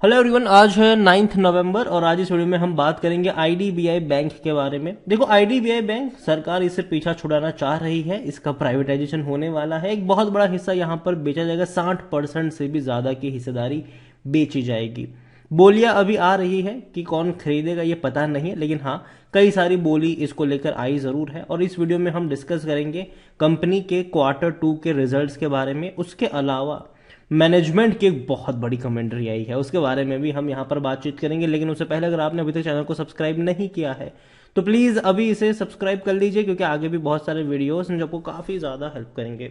Hello everyone, आज है 9 नवंबर और आज इस वीडियो में हम बात करेंगे आईडीबीआई बैंक के बारे में। देखो, आईडीबीआई बैंक सरकार इससे पीछा छुड़ाना चाह रही है। इसका प्राइवेटाइजेशन होने वाला है। एक बहुत बड़ा हिस्सा यहाँ पर बेचा जाएगा। 60% से भी ज्यादा की हिस्सेदारी बेची जाएगी। बोलियां अभी आ रही है कि कौन खरीदेगा ये पता नहीं है, लेकिन हाँ, कई सारी बोली इसको लेकर आई जरूर है। और इस वीडियो में हम डिस्कस करेंगे कंपनी के Q2 के रिजल्ट्स के बारे में। उसके अलावा मैनेजमेंट की एक बहुत बड़ी कमेंट्री आई है, उसके बारे में भी हम यहाँ पर बातचीत करेंगे। लेकिन उससे पहले अगर आपने अभी तक चैनल को सब्सक्राइब नहीं किया है तो प्लीज अभी इसे सब्सक्राइब कर लीजिए, क्योंकि आगे भी बहुत सारे वीडियोस हैं जो आपको काफी ज्यादा हेल्प करेंगे।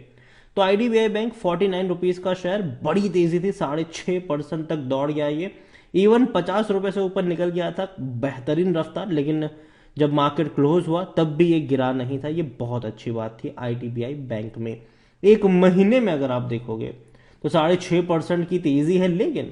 तो आईडीबीआई बैंक 49 रुपीज का शेयर, बड़ी तेजी थी, 6.5% तक दौड़ गया ये। इवन 50 रुपए से ऊपर निकल गया था, बेहतरीन रफ्तार। लेकिन जब मार्केट क्लोज हुआ तब भी ये गिरा नहीं था। ये बहुत अच्छी बात थी आईडीबीआई बैंक में। एक महीने में अगर आप देखोगे तो 6.5% की तेजी है, लेकिन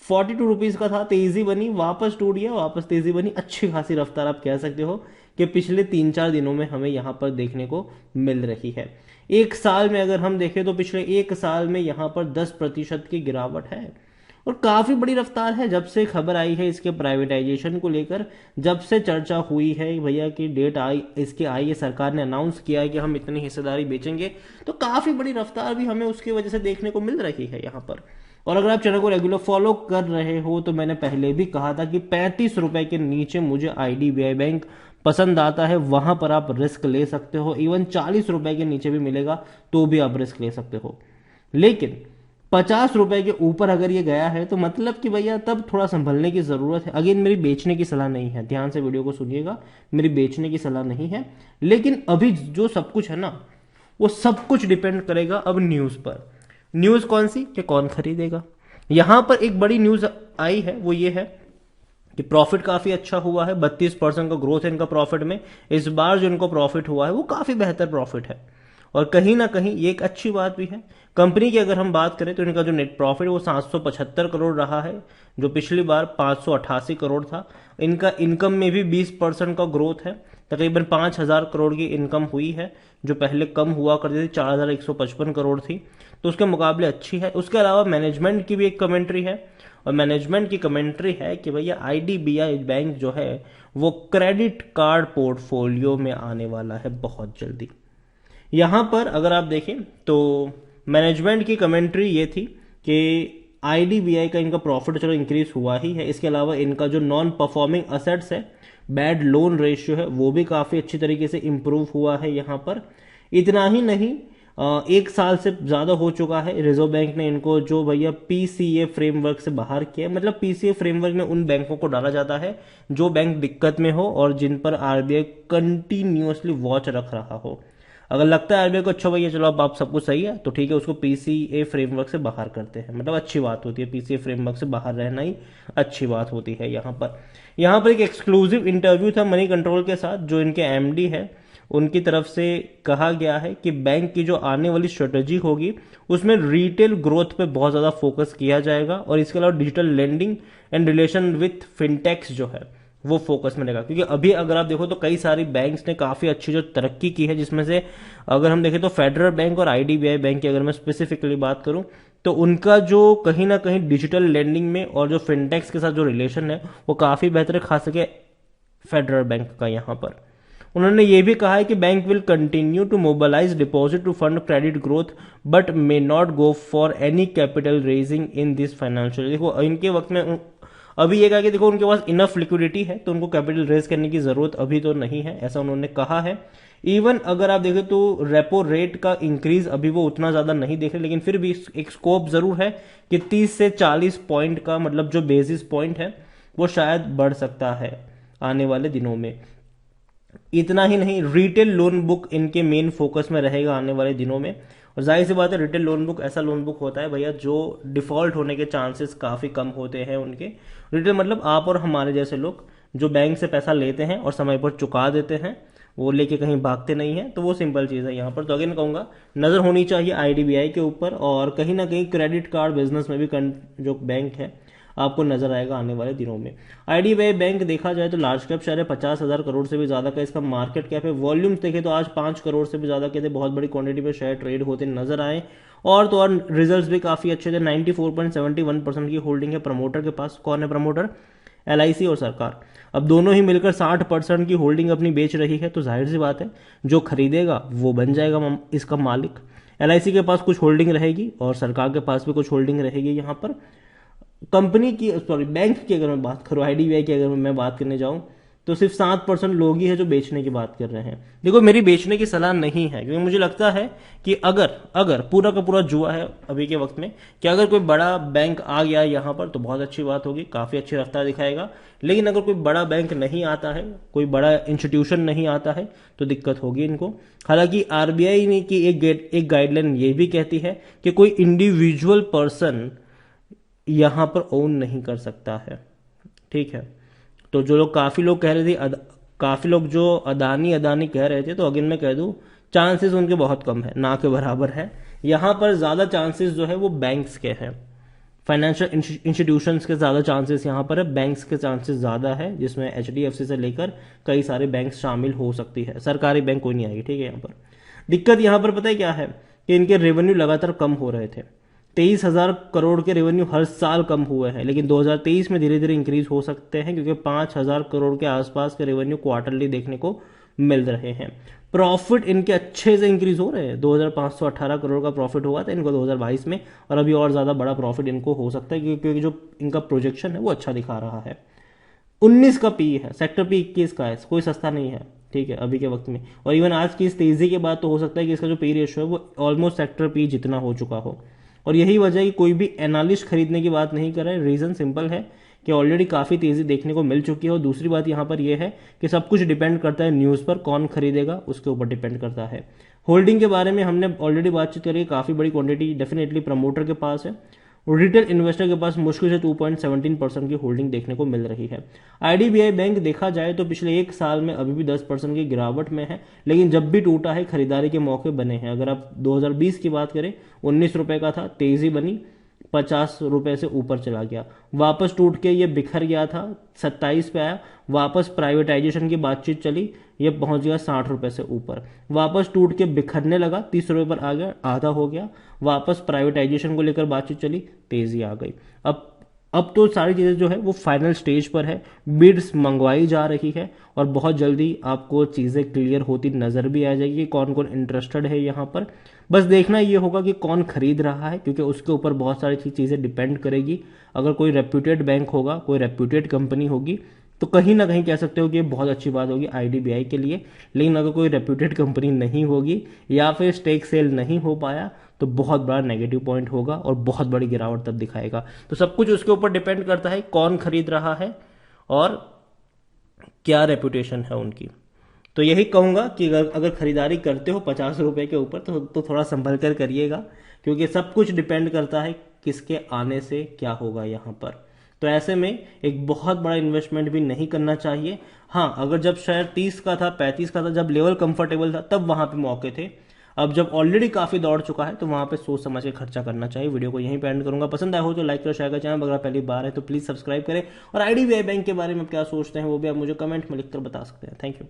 42 रुपीज का था, तेजी बनी, वापस टूट गया, वापस तेजी बनी। अच्छी खासी रफ्तार आप कह सकते हो कि पिछले 3-4 दिनों में हमें यहां पर देखने को मिल रही है। एक साल में अगर हम देखें तो पिछले एक साल में यहां पर 10% की गिरावट है और काफी बड़ी रफ्तार है। जब से खबर आई है इसके प्राइवेटाइजेशन को लेकर, जब से चर्चा हुई है भैया की डेट आई, इसकी आई है, सरकार ने अनाउंस किया है कि हम इतनी हिस्सेदारी बेचेंगे, तो काफी बड़ी रफ्तार भी हमें उसकी वजह से देखने को मिल रही है यहाँ पर। और अगर आप चैनल को रेगुलर फॉलो कर रहे हो तो मैंने पहले भी कहा था कि 35 रुपए के नीचे मुझे आईडीबीआई बैंक पसंद आता है, वहां पर आप रिस्क ले सकते हो। इवन 40 रुपए के नीचे भी मिलेगा तो भी आप रिस्क ले सकते हो। लेकिन 50 रुपए के ऊपर अगर ये गया है तो मतलब कि भैया तब थोड़ा संभलने की जरूरत है। अगेन, मेरी बेचने की सलाह नहीं है, ध्यान से वीडियो को सुनिएगा, मेरी बेचने की सलाह नहीं है। लेकिन अभी जो सब कुछ है ना, वो सब कुछ डिपेंड करेगा अब न्यूज पर। न्यूज कौन सी, कि कौन खरीदेगा। यहां पर एक बड़ी न्यूज आई है, वो ये है कि प्रॉफिट काफी अच्छा हुआ है। 32% का ग्रोथ है इनका प्रॉफिट में। इस बार जो इनको प्रॉफिट हुआ है वो काफी बेहतर प्रॉफिट है और कहीं ना कहीं ये एक अच्छी बात भी है। कंपनी की अगर हम बात करें तो इनका जो नेट प्रॉफिट वो 775 करोड़ रहा है, जो पिछली बार 588 करोड़ था। इनका इनकम में भी 20% का ग्रोथ है, तकरीबन 5,000 करोड़ की इनकम हुई है, जो पहले कम हुआ करती थी, 4,155 करोड़ थी, तो उसके मुकाबले अच्छी है। उसके अलावा मैनेजमेंट की भी एक कमेंट्री है, और मैनेजमेंट की कमेंट्री है कि भैया आईडीबीआई बैंक जो है वो क्रेडिट कार्ड पोर्टफोलियो में आने वाला है बहुत जल्दी। यहां पर अगर आप देखें तो मैनेजमेंट की कमेंट्री ये थी कि आईडीबीआई का इनका प्रॉफिट चलो इंक्रीज हुआ ही है, इसके अलावा इनका जो नॉन परफॉर्मिंग असेट्स है, बैड लोन रेशियो है, वो भी काफी अच्छी तरीके से इंप्रूव हुआ है यहां पर। इतना ही नहीं, एक साल से ज्यादा हो चुका है रिजर्व बैंक ने इनको जो भैया पीसीए फ्रेमवर्क से बाहर किया। मतलब पीसीए फ्रेमवर्क में उन बैंकों को डाला जाता है जो बैंक दिक्कत में हो और जिन पर आरबीआई कंटिन्यूअसली वॉच रख रहा हो। अगर लगता है आरबीआई को अच्छा भैया चलो अब आप सब कुछ सही है तो ठीक है, उसको पीसीए फ्रेमवर्क से बाहर करते हैं। मतलब अच्छी बात होती है, पीसीए फ्रेमवर्क से बाहर रहना ही अच्छी बात होती है। यहाँ पर एक एक्सक्लूसिव इंटरव्यू था मनी कंट्रोल के साथ, जो इनके एमडी है, उनकी तरफ से कहा गया है कि बैंक की जो आने वाली स्ट्रेटेजी होगी उसमें रिटेल ग्रोथ पे बहुत ज्यादा फोकस किया जाएगा और इसके अलावा digital lending and relation with फिनटेक्स जो है वो फोकस में रहेगा। क्योंकि अभी अगर आप देखो तो कई सारी बैंक्स ने काफी अच्छी जो तरक्की की है, जिसमें से अगर हम देखें तो फेडरल बैंक और आईडीबीआई बैंक की अगर मैं स्पेसिफिकली बात करूं तो उनका जो कहीं ना कहीं डिजिटल लेंडिंग में और जो फिनटेक्स के साथ जो रिलेशन है वो काफी बेहतर खास करके फेडरल बैंक का। यहां पर उन्होंने ये भी कहा है कि bank will continue to mobilize deposit to fund credit growth but may not go for any capital raising in this financial. देखो इनके वक्त में अभी ये कहा कि देखो उनके पास इनफ लिक्विडिटी है तो उनको कैपिटल रेज करने की जरूरत अभी तो नहीं है, ऐसा उन्होंने कहा है। इवन अगर आप देखें तो रेपो रेट का इंक्रीज अभी वो उतना ज्यादा नहीं देख रहे, लेकिन फिर भी एक स्कोप जरूर है कि 30 से 40 पॉइंट का मतलब जो बेसिस पॉइंट है वो शायद बढ़ सकता है आने वाले दिनों में। इतना ही नहीं, रिटेल लोन बुक इनके मेन फोकस में रहेगा आने वाले दिनों में। और जाहिर सी बात है, रिटेल लोन बुक ऐसा लोन बुक होता है भैया जो डिफॉल्ट होने के चांसेस काफी कम होते हैं उनके। रिटेल मतलब आप और हमारे जैसे लोग जो बैंक से पैसा लेते हैं और समय पर चुका देते हैं, वो लेके कहीं भागते नहीं है, तो वो सिंपल चीज है यहाँ पर। तो अगेन कहूंगा नजर होनी चाहिए आईडीबीआई के ऊपर, और कहीं ना कहीं क्रेडिट कार्ड बिजनेस में भी जो बैंक है आपको नजर आएगा आने वाले दिनों में। आईडीबीआई बैंक देखा जाए तो लार्ज कैप शेयर है, 50,000 करोड़ से भी ज्यादा का इसका मार्केट कैप है। वॉल्यूम्स देखे तो आज 5 करोड़ से भी ज्यादा के थे, बहुत बड़ी क्वांटिटी में शेयर ट्रेड होते नजर आए। और तो और रिजल्ट्स भी काफी अच्छे थे। 94.71% की होल्डिंग है प्रमोटर के पास। कौन है प्रमोटर? एलआईसी और सरकार। अब दोनों ही मिलकर 60% की होल्डिंग अपनी बेच रही है, तो जाहिर सी बात है जो खरीदेगा वो बन जाएगा इसका मालिक। एलआईसी के पास कुछ होल्डिंग रहेगी और सरकार के पास भी कुछ होल्डिंग रहेगी। यहां पर कंपनी की, सॉरी बैंक की अगर मैं बात करूं, आईडीबीआई की अगर मैं बात करने जाऊं तो सिर्फ 7% लोग ही है जो बेचने की बात कर रहे हैं। देखो मेरी बेचने की सलाह नहीं है, क्योंकि मुझे लगता है कि अगर पूरा का पूरा जुआ है अभी के वक्त में कि अगर कोई बड़ा बैंक आ गया यहां पर तो बहुत अच्छी बात होगी, काफी अच्छी रफ्तार दिखाएगा। लेकिन अगर कोई बड़ा बैंक नहीं आता है, कोई बड़ा इंस्टीट्यूशन नहीं आता है, तो दिक्कत होगी इनको। हालांकि आरबीआई ने की एक गाइडलाइन ये भी कहती है कि कोई इंडिविजुअल पर्सन यहां पर ओन नहीं कर सकता है, ठीक है। तो जो लोग काफी लोग कह रहे थे, काफी लोग जो अदानी अदानी कह रहे थे, तो अगेन मैं कह दूं चांसेस उनके बहुत कम है, ना के बराबर है। यहां पर ज्यादा चांसेस जो है वो बैंक्स के हैं, फाइनेंशियल इंस्टीट्यूशंस के ज्यादा चांसेस यहां पर है, बैंक्स के चांसेस ज्यादा है, जिसमें एचडीएफसी से लेकर कई सारे बैंक शामिल हो सकती है। सरकारी बैंक कोई नहीं आएगी, ठीक है। यहां पर दिक्कत यहां पर पता है क्या है कि इनके रेवेन्यू लगातार कम हो रहे थे। 23,000 करोड़ के रेवेन्यू हर साल कम हुए हैं, लेकिन 2023 में धीरे धीरे इंक्रीज हो सकते हैं, क्योंकि 5,000 करोड़ के आसपास के रेवेन्यू क्वार्टरली देखने को मिल रहे हैं। प्रॉफिट इनके अच्छे से इंक्रीज हो रहे हैं। 2,518 करोड़ का प्रॉफिट हुआ था इनको 2022 में, और अभी और ज्यादा बड़ा प्रॉफिट इनको हो सकता है, क्योंकि जो इनका प्रोजेक्शन है वो अच्छा दिखा रहा है। 19 का पी है, सेक्टर पी 21 का है, कोई सस्ता नहीं है, ठीक है, अभी के वक्त में। और इवन आज की इस तेजी के बाद तो हो सकता है कि इसका जो पी रेशियो है वो ऑलमोस्ट सेक्टर पी जितना हो चुका हो। और यही वजह है कि कोई भी एनालिस्ट खरीदने की बात नहीं कर रहा है। रीजन सिंपल है कि ऑलरेडी काफी तेजी देखने को मिल चुकी है। और दूसरी बात यहां पर यह है कि सब कुछ डिपेंड करता है न्यूज पर, कौन खरीदेगा उसके ऊपर डिपेंड करता है। होल्डिंग के बारे में हमने ऑलरेडी बातचीत करी, काफी बड़ी क्वांटिटी डेफिनेटली प्रमोटर के पास है, और रिटेल इन्वेस्टर के पास मुश्किल से 2.17% की होल्डिंग देखने को मिल रही है। आईडीबीआई बैंक देखा जाए तो पिछले एक साल में अभी भी 10% की गिरावट में है, लेकिन जब भी टूटा है खरीदारी के मौके बने हैं। अगर आप 2020 की बात करें, 19 रुपए का था, तेजी बनी, 50 रुपए से ऊपर चला गया, वापस टूट के ये बिखर गया था, 27 पे आया, वापस प्राइवेटाइजेशन की बातचीत चली, ये पहुंच गया 60 रुपए से ऊपर, वापस टूट के बिखरने लगा, 30 रुपए पर आ गया, आधा हो गया, वापस प्राइवेटाइजेशन को लेकर बातचीत चली, तेजी आ गई। अब तो सारी चीजें जो है वो फाइनल स्टेज पर है, बिड्स मंगवाई जा रही है, और बहुत जल्दी आपको चीजें क्लियर होती नजर भी आ जाएगी कि कौन कौन इंटरेस्टेड है यहां पर। बस देखना ये होगा कि कौन खरीद रहा है, क्योंकि उसके ऊपर बहुत सारी चीजें डिपेंड करेगी। अगर कोई रेप्यूटेड बैंक होगा, कोई रेप्यूटेड कंपनी होगी, तो कहीं ना कहीं कह सकते हो कि ये बहुत अच्छी बात होगी आईडीबीआई के लिए। लेकिन अगर कोई रेप्यूटेड कंपनी नहीं होगी या फिर स्टेक सेल नहीं हो पाया, तो बहुत बड़ा नेगेटिव पॉइंट होगा और बहुत बड़ी गिरावट तब दिखाएगा। तो सब कुछ उसके ऊपर डिपेंड करता है कौन खरीद रहा है और क्या रेपुटेशन है उनकी। तो यही कहूंगा कि अगर खरीदारी करते हो 50 रुपए के ऊपर तो थोड़ा संभल कर करिएगा, क्योंकि सब कुछ डिपेंड करता है किसके आने से क्या होगा यहां पर। तो ऐसे में एक बहुत बड़ा इन्वेस्टमेंट भी नहीं करना चाहिए। हाँ, अगर जब शेयर 30 का था, 35 का था, जब लेवल कंफर्टेबल था, तब वहां पे मौके थे। अब जब ऑलरेडी काफी दौड़ चुका है तो वहां पे सोच समझ के खर्चा करना चाहिए। वीडियो को यहीं पे एंड करूंगा। पसंद आया हो तो लाइक करो, शेयर करो, चैनल अगर पहली बार है तो प्लीज सब्सक्राइब करें। और आईडीबीआई बैंक के बारे में क्या सोचते हैं वो भी आप मुझे कमेंट में लिखकर बता सकते हैं। Thank you.